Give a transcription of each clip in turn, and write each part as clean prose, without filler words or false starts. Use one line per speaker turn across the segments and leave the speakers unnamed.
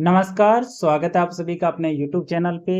नमस्कार, स्वागत है आप सभी का अपने YouTube चैनल पे।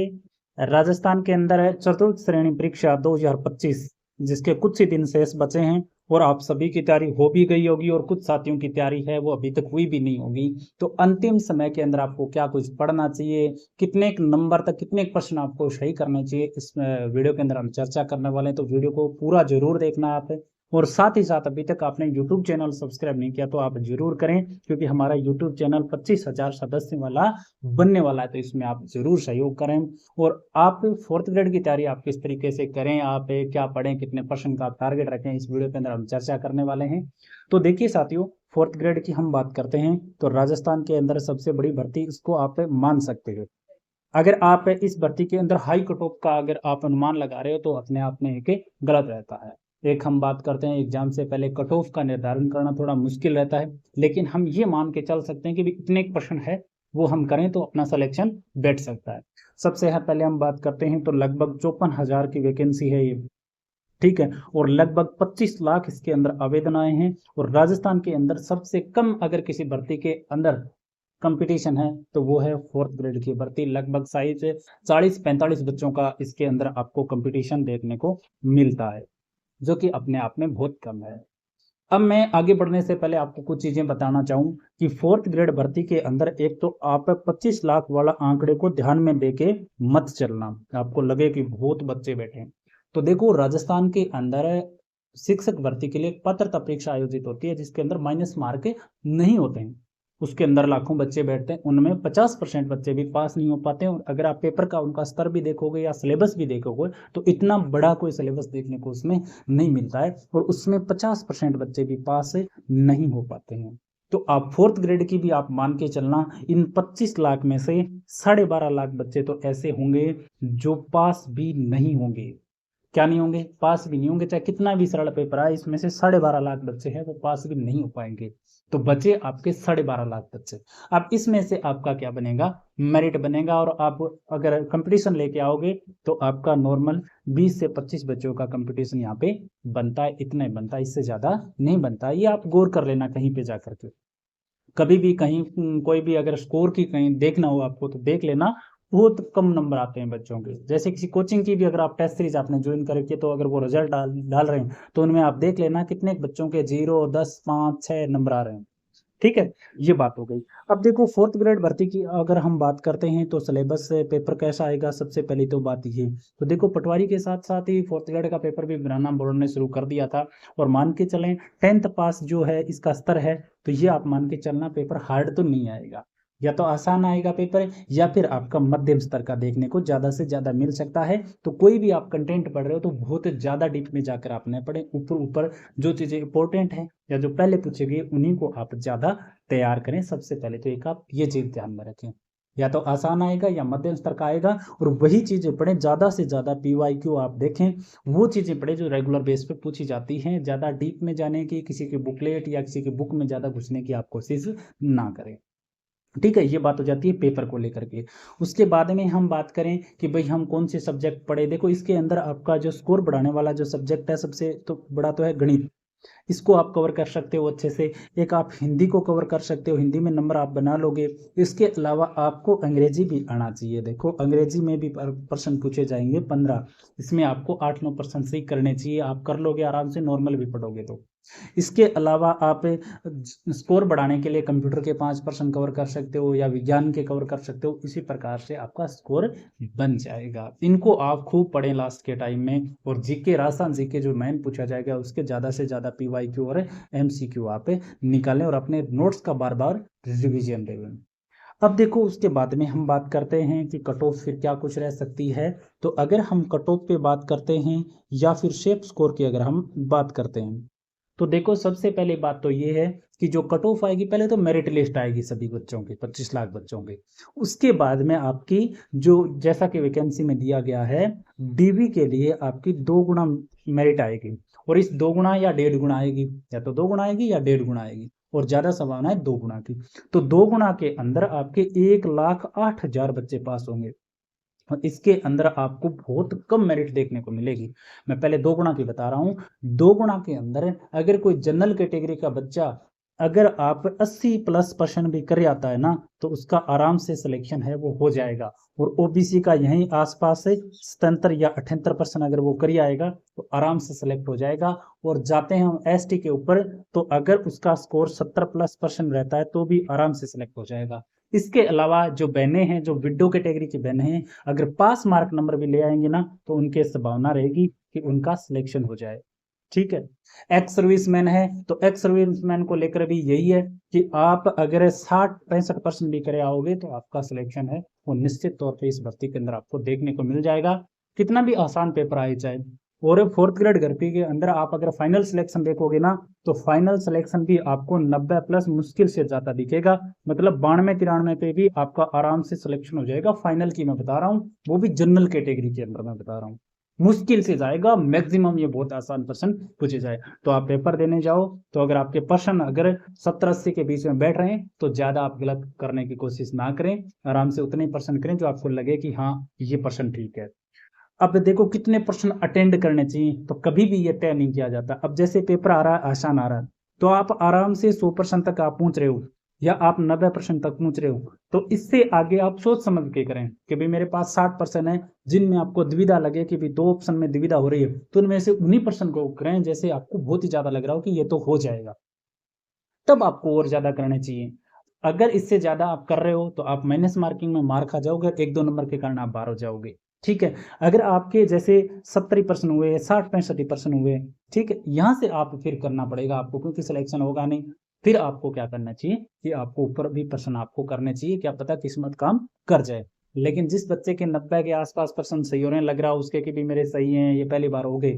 राजस्थान के अंदर है चतुर्थ श्रेणी परीक्षा 2025, जिसके कुछ ही दिन शेष बचे हैं और आप सभी की तैयारी हो भी गई होगी और कुछ साथियों की तैयारी है वो अभी तक हुई भी नहीं होगी। तो अंतिम समय के अंदर आपको क्या कुछ पढ़ना चाहिए, कितने नंबर तक कितने प्रश्न आपको सही करने चाहिए, इस वीडियो के अंदर हम चर्चा करने वाले हैं। तो वीडियो को पूरा जरूर देखना आप। और साथ ही साथ अभी तक आपने YouTube चैनल सब्सक्राइब नहीं किया तो आप जरूर करें, क्योंकि हमारा YouTube चैनल 25,000 सदस्य वाला बनने वाला है। तो इसमें आप जरूर सहयोग करें। और आप फोर्थ ग्रेड की तैयारी आप किस तरीके से करें, आप क्या पढ़ें, कितने परसेंट का आप टारगेट रखें, इस वीडियो के अंदर हम चर्चा करने वाले हैं। तो देखिए साथियों, फोर्थ ग्रेड की हम बात करते हैं तो राजस्थान के अंदर सबसे बड़ी भर्ती इसको आप मान सकते हो। अगर आप इस भर्ती के अंदर हाई कट ऑफ का अगर आप अनुमान लगा रहे हो तो अपने आप में एक गलत रहता है। एक हम बात करते हैं एग्जाम से पहले कट ऑफ का निर्धारण करना थोड़ा मुश्किल रहता है, लेकिन हम ये मान के चल सकते हैं कि भी इतने प्रश्न है वो हम करें तो अपना सिलेक्शन बैठ सकता है। सबसे पहले हम बात करते हैं तो लगभग 54,000 की वैकेंसी है ये, ठीक है। और लगभग 25 लाख इसके अंदर आवेदन आए हैं। और राजस्थान के अंदर सबसे कम अगर किसी भर्ती के अंदर कंपटीशन है तो वो है फोर्थ ग्रेड की भर्ती। लगभग साइज 40-45 बच्चों का इसके अंदर आपको कंपटीशन देखने को मिलता है, जो कि अपने आप में बहुत कम है। अब मैं आगे बढ़ने से पहले आपको कुछ चीजें बताना चाहूँ कि फोर्थ ग्रेड भर्ती के अंदर एक तो आप 25 लाख वाला आंकड़े को ध्यान में देके मत चलना, आपको लगे कि बहुत बच्चे बैठे हैं। तो देखो, राजस्थान के अंदर शिक्षक भर्ती के लिए पात्रता परीक्षा आयोजित होती है, जिसके अंदर माइनस मार्क नहीं होते हैं। उसके अंदर लाखों बच्चे बैठते हैं, उनमें 50% बच्चे भी पास नहीं हो पाते हैं। और अगर आप पेपर का उनका स्तर भी देखोगे या सिलेबस भी देखोगे तो इतना बड़ा कोई सिलेबस देखने को उसमें नहीं मिलता है, और उसमें 50% बच्चे भी पास नहीं हो पाते हैं। तो आप फोर्थ ग्रेड की भी आप मान के चलना, इन 25 लाख में से 12.5 लाख बच्चे तो ऐसे होंगे जो पास भी नहीं होंगे। क्या नहीं होंगे? पास भी नहीं होंगे। चाहे कितना भी सरल पेपर आए, इसमें से 12.5 लाख बच्चे हैं वो पास भी नहीं हो पाएंगे। तो बचे आपके 12.5 लाख बच्चे। अब इसमें से आपका क्या बनेगा? मेरिट बनेगा। और आप अगर कंपटीशन लेके आओगे तो आपका नॉर्मल 20 से 25 बच्चों का कंपटीशन यहाँ पे बनता है, इतना ही बनता है, इससे ज्यादा नहीं बनता। ये आप गौर कर लेना कहीं पे जा करके। कभी भी कहीं कोई भी अगर स्कोर की कहीं देखना हो आपको तो देख लेना, बहुत कम नंबर आते हैं बच्चों के। जैसे किसी कोचिंग की भी अगर आप टेस्ट सीरीज आपने ज्वाइन कर रखी है तो अगर वो रिजल्ट डाल रहे हैं तो उनमें आप देख लेना कितने बच्चों के 0, 10, 5, 6 नंबर आ रहे हैं। ठीक है, ये बात हो गई। अब देखो, फोर्थ ग्रेड भर्ती की अगर हम बात करते हैं तो सिलेबस से पेपर कैसा आएगा, सबसे पहली तो बात ये। तो देखो, पटवारी के साथ साथ ही फोर्थ ग्रेड का पेपर भी बनाना बोर्ड ने शुरू कर दिया था। और मान के चलें 10th पास जो है इसका स्तर है, तो ये आप मान के चलना पेपर हार्ड तो नहीं आएगा। या तो आसान आएगा पेपर, या फिर आपका मध्यम स्तर का देखने को ज्यादा से ज्यादा मिल सकता है। तो कोई भी आप कंटेंट पढ़ रहे हो तो बहुत ज्यादा डीप में जाकर आप न पढ़े, ऊपर ऊपर जो चीजें इंपॉर्टेंट है या जो पहले पूछे गए उन्हीं को आप ज्यादा तैयार करें। सबसे पहले तो एक आप ये चीज ध्यान में रखें, या तो आसान आएगा या मध्यम स्तर का आएगा। और वही चीजें पढ़ें, ज्यादा से ज्यादा PYQ आप देखें, वो चीजें पढ़ें जो रेगुलर बेस पे पूछी जाती हैं। ज्यादा डीप में जाने की, किसी की बुकलेट या किसी की बुक में ज्यादा घुसने की आप कोशिश ना करें। ठीक है, ये बात हो जाती है पेपर को लेकर के। उसके बाद में हम बात करें कि भाई हम कौन से सब्जेक्ट पढ़े। देखो, इसके अंदर आपका जो स्कोर बढ़ाने वाला जो सब्जेक्ट है सबसे तो बड़ा तो है गणित। इसको आप कवर कर सकते हो अच्छे से। एक आप हिंदी को कवर कर सकते हो, हिंदी में नंबर आप बना लोगे। इसके अलावा आपको अंग्रेजी भी आना चाहिए। देखो, अंग्रेजी में भी प्रश्न पूछे जाएंगे 15, इसमें आपको 8-9% सही करने चाहिए। आप कर लोगे आराम से, नॉर्मल भी पढ़ोगे तो। इसके अलावा आप स्कोर बढ़ाने के लिए कंप्यूटर के 5% कवर कर सकते हो, या विज्ञान के कवर कर सकते हो। इसी प्रकार से आपका स्कोर बन जाएगा। इनको आप खूब पढ़ें लास्ट के टाइम में। और जीके, राजस्थान जीके जो मेन पूछा जाएगा उसके ज़्यादा से ज़्यादा PYQ और MCQ आप निकालें और अपने नोट्स का बार बार रिविजन दें। अब देखो, उसके बाद में हम बात करते हैं कि कट ऑफ फिर क्या कुछ रह सकती है। तो अगर हम कट ऑफ पे बात करते हैं या फिर शेप स्कोर की अगर हम बात करते हैं, तो देखो, सबसे पहले बात तो ये है कि जो कट ऑफ आएगी, पहले तो मेरिट लिस्ट आएगी सभी बच्चों की, 25 लाख बच्चों की। उसके बाद में आपकी जो, जैसा कि वैकेंसी में दिया गया है, DB के लिए आपकी 2 गुना मेरिट आएगी। और इस 2 गुना या 1.5 गुना आएगी, या तो 2 गुना आएगी या 1.5 गुना आएगी, और ज्यादा संभावना है 2 गुना की। तो 2 गुना के अंदर आपके 1,08,000 बच्चे पास होंगे। और इसके अंदर आपको बहुत कम मेरिट देखने को मिलेगी। मैं पहले 2 गुना की बता रहा हूँ। 2 गुना के अंदर अगर कोई जनरल कैटेगरी का बच्चा अगर आप 80+% भी कर आता है ना, तो उसका आराम से सिलेक्शन है वो हो जाएगा। और ओबीसी का यहीं आसपास से 77 या 78% अगर वो कर आएगा तो आराम से सिलेक्ट हो जाएगा। और जाते हैं हम एसटी के ऊपर, तो अगर उसका स्कोर 70+% रहता है तो भी आराम से सिलेक्ट हो जाएगा। इसके अलावा जो बहनें हैं, जो विडो कैटेगरी की बहनें हैं, अगर पास मार्क नंबर भी ले आएंगे ना, तो उनके संभावना रहेगी कि उनका सिलेक्शन हो जाए। ठीक है। एक्स सर्विसमैन है, तो एक्स सर्विसमैन को लेकर भी यही है कि आप अगर 60-65% भी करे आओगे तो आपका सिलेक्शन है वो निश्चित तौर पे इस भर्ती के अंदर आपको देखने को मिल जाएगा, कितना भी आसान पेपर आए चाहे। और 4th ग्रेड भर्ती के अंदर आप अगर फाइनल सिलेक्शन देखोगे ना, तो फाइनल सिलेक्शन भी आपको 90+ मुश्किल से ज्यादा दिखेगा। मतलब 92-93 पे भी आपका आराम से सिलेक्शन हो जाएगा। फाइनल की मैं बता रहा हूँ, वो भी जनरल कैटेगरी के अंदर मैं बता रहा हूँ। मुश्किल से जाएगा, मैक्सिमम ये बहुत आसान पर्सन पूछे जाए। तो आप पेपर देने जाओ, तो अगर आपके पर्सन अगर 70-80 के बीच में बैठ रहे हैं तो ज्यादा आप गलत करने की कोशिश ना करें। आराम से उतने पर्सन करें जो आपको लगे कि हाँ ये पर्सन ठीक है। अब देखो कितने पर्सन अटेंड करने चाहिए, तो कभी भी ये तय नहीं किया जाता। अब जैसे पेपर आ रहा है, आसान आ रहा है, तो आप आराम से 100% तक आप पहुंच रहे हो, या आप 90% तक पहुंच रहे हो, तो इससे आगे आप सोच समझ के करें कि भाई मेरे पास 60% है, जिनमें आपको दुविधा लगे कि भाई 2 ऑप्शन में दुविधा हो रही है, तो उनमें से उन्हीं पर्सन को करें जैसे आपको बहुत ही ज्यादा लग रहा हो कि ये तो हो जाएगा, तब आपको और ज्यादा करने चाहिए। अगर इससे ज्यादा आप कर रहे हो तो आप माइनस मार्किंग में मार खा जाओगे, 1-2 नंबर के कारण आप बाहर हो जाओगे। ठीक है। अगर आपके जैसे 70% हुए, 60-65% हुए, ठीक है, यहाँ से आप फिर करना पड़ेगा आपको, क्योंकि सिलेक्शन होगा नहीं। फिर आपको क्या करना चाहिए कि आपको ऊपर भी पर्सन आपको करने चाहिए, क्या पता किस्मत काम कर जाए। लेकिन जिस बच्चे के 90 के आसपास पर्सन सही हो रहे हैं, लग रहा है उसके कि भी मेरे सही हैं, ये पहली बार हो गए,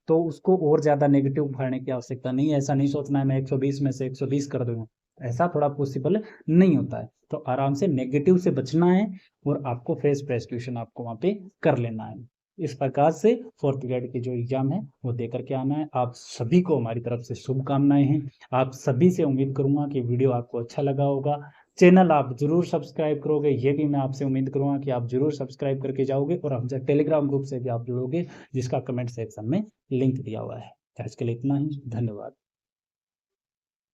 तो उसको और ज्यादा नेगेटिव उठाने की आवश्यकता नहीं है। ऐसा नहीं सोचना है मैं 120 में से 120 कर दूंगा, ऐसा थोड़ा पॉसिबल नहीं होता है। तो आराम से नेगेटिव से बचना है और आपको फेस प्रेस्टिट्यूशन आपको वहां पे कर लेना है। इस प्रकार से 4th ग्रेड की जो एग्जाम है वो दे करके आना है। आप सभी को हमारी तरफ से शुभकामनाएं हैं। आप सभी से उम्मीद करूंगा कि वीडियो आपको अच्छा लगा होगा। चैनल आप जरूर सब्सक्राइब करोगे, ये भी मैं आपसे उम्मीद करूंगा कि आप जरूर सब्सक्राइब करके जाओगे, और हमसे टेलीग्राम ग्रुप से भी आप जुड़ोगे, जिसका कमेंट सेक्शन में लिंक दिया हुआ है। आज के लिए इतना ही, धन्यवाद।